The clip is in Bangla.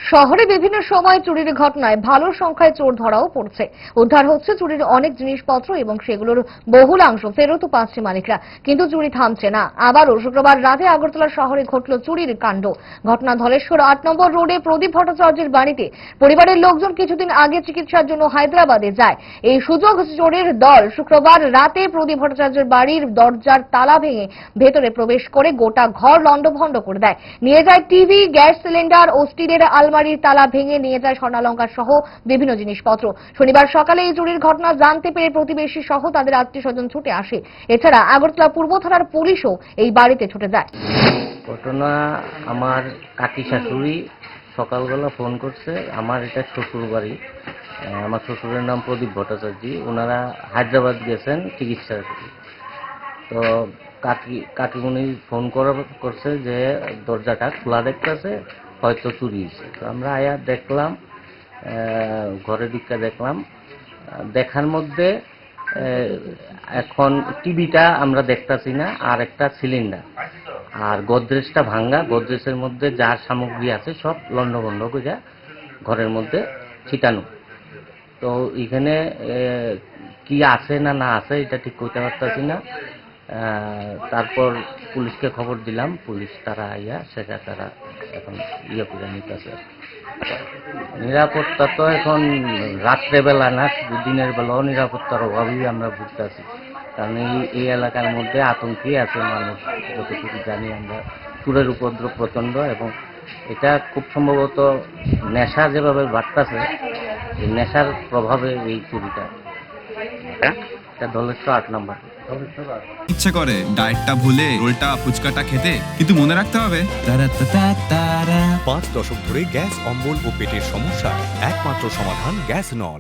শহরে বিভিন্ন সময় চুরির ঘটনায় ভালো সংখ্যায় চোর ধরাও পড়ছে। উদ্ধার হচ্ছে চুরির অনেক জিনিসপত্র এবং সেগুলোর বহুলাংশ ফেরতও পাচ্ছে মালিকরা, কিন্তু চুরি থামছে না। আবারও শুক্রবার রাতে আগরতলা শহরে ঘটল চুরির কাণ্ড। ঘটনা ধলেশ্বর ৮ নম্বর রোডে প্রদীপ ভট্টাচার্যের বাড়িতে। পরিবারের লোকজন কিছুদিন আগে চিকিৎসার জন্য হায়দ্রাবাদে যায়। এই সুযোগ চোরের দল শুক্রবার রাতে প্রদীপ ভট্টাচার্যের বাড়ির দরজার তালা ভেঙে ভেতরে প্রবেশ করে গোটা ঘর লণ্ডভণ্ড করে দেয়। নিয়ে যায় টিভি, গ্যাস সিলিন্ডার ও স্টিলের আলমারির তালা ভেঙে নিয়ে যায় স্বর্ণালংকার সহ বিভিন্ন জিনিসপত্র। শনিবার সকালে এই চুরির ঘটনা জানতে পেরে প্রতিবেশী সহ তাদের আত্মীয়স্বজন ছুটে আসে। এছাড়া আগরতলা পূর্ব থানার পুলিশও এই বাড়িতে ছুটে যায়। ঘটনা, আমার কাকি শাশুড়ি সকালবেলা ফোন করছে। আমার এটা শ্বশুর বাড়ি। আমার শ্বশুরের নাম প্রদীপ ভট্টাচার্য। ওনারা হায়দ্রাবাদ গেছেন চিকিৎসার জন্য। তো কাকিমণি ফোন করছে যে দরজাটা খোলা দেখতেছে, হয়তো চুরি হয়েছে। তো আমরা আয়া দেখলাম, ঘরে ঢুকে দেখলাম। দেখার মধ্যে এখন টিভিটা আমরা দেখতেছি না, আর একটা সিলিন্ডার আর গোদরেজটা ভাঙ্গা। গোদরেজের মধ্যে যার সামগ্রী আছে সব লণ্ডভণ্ড করে ঘরের মধ্যে ছিটানো। তো এখানে কি আছে না না আছে এটা ঠিক কইতে পারতেছি না। তারপর পুলিশকে খবর দিলাম, পুলিশ তারা আইয়া সেটা তারা এখন করে নিতেছে। নিরাপত্তা তো এখন রাত্রেবেলা না, শুধু দিনের বেলাও নিরাপত্তার অভাবেই আমরা ভুগতেছি। কারণ এই এলাকার মধ্যে আতঙ্কে আছে মানুষ, যতটুকু জানি আমরা। চোরের উপদ্রব প্রচণ্ড, এবং এটা খুব সম্ভবত নেশা যেভাবে বাড়তেছে, এই নেশার প্রভাবে এই চুরিটা। এটা ধলেশ্বর ৮ নম্বর। ইচ্ছে করে ডায়েটটা ভুলে রোলটা ফুচকাটা খেতে, কিন্তু মনে রাখতে হবে 5 দশক ধরে গ্যাস, অম্বল ও পেটের সমস্যা একমাত্র সমাধান গ্যাস নল।